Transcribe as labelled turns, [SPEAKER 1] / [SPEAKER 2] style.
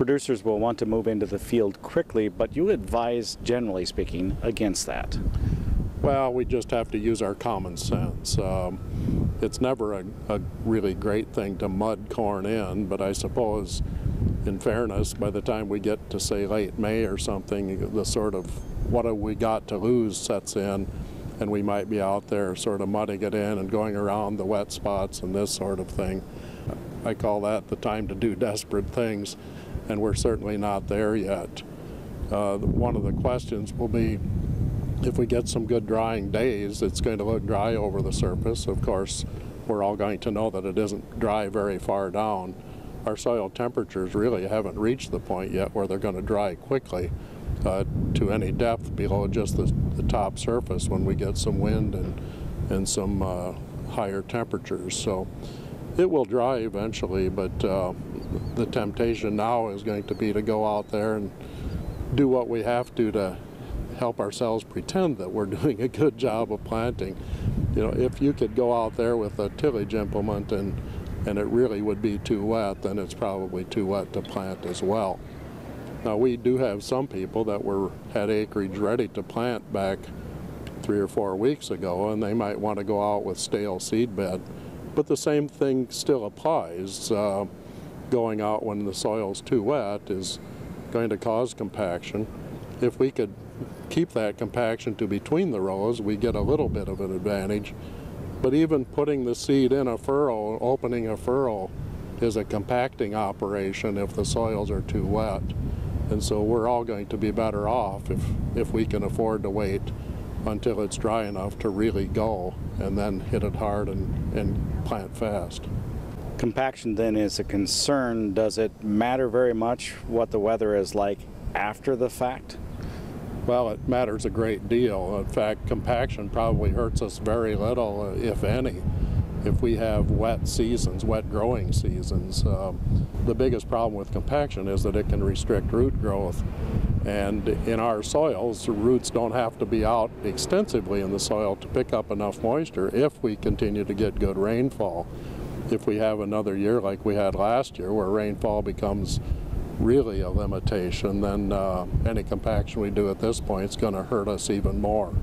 [SPEAKER 1] producers will want to move into the field quickly, but you advise, generally speaking, against that.
[SPEAKER 2] Well, we just have to use our common sense. It's never a really great thing to mud corn in, but I suppose, in fairness, by the time we get to, say, late May or something, the sort of what have we got to lose sets in, and we might be out there sort of mudding it in and going around the wet spots and this sort of thing. I call that the time to do desperate things, and we're certainly not there yet. One of the questions will be, if we get some good drying days, it's going to look dry over the surface. Of course, we're all going to know that it isn't dry very far down. Our soil temperatures really haven't reached the point yet where they're going to dry quickly to any depth below just the top surface when we get some wind and some higher temperatures. So it will dry eventually, but the temptation now is going to be to go out there and do what we have to help ourselves pretend that we're doing a good job of planting. You know, if you could go out there with a tillage implement and it really would be too wet, then it's probably too wet to plant as well. Now, we do have some people that had acreage ready to plant back 3 or 4 weeks ago, and they might want to go out with stale seed bed. But the same thing still applies. Going out when the soil's too wet is going to cause compaction. If we could keep that compaction to between the rows, we get a little bit of an advantage. But even putting the seed in a furrow, opening a furrow, is a compacting operation if the soils are too wet. And so we're all going to be better off if we can afford to wait until it's dry enough to really go and then hit it hard and plant fast.
[SPEAKER 1] Compaction then is a concern. Does it matter very much what the weather is like after the fact?
[SPEAKER 2] Well, it matters a great deal. In fact, compaction probably hurts us very little, if any, if we have wet seasons, wet growing seasons. The biggest problem with compaction is that it can restrict root growth. And in our soils, the roots don't have to be out extensively in the soil to pick up enough moisture if we continue to get good rainfall. If we have another year like we had last year where rainfall becomes really a limitation, then any compaction we do at this point is going to hurt us even more.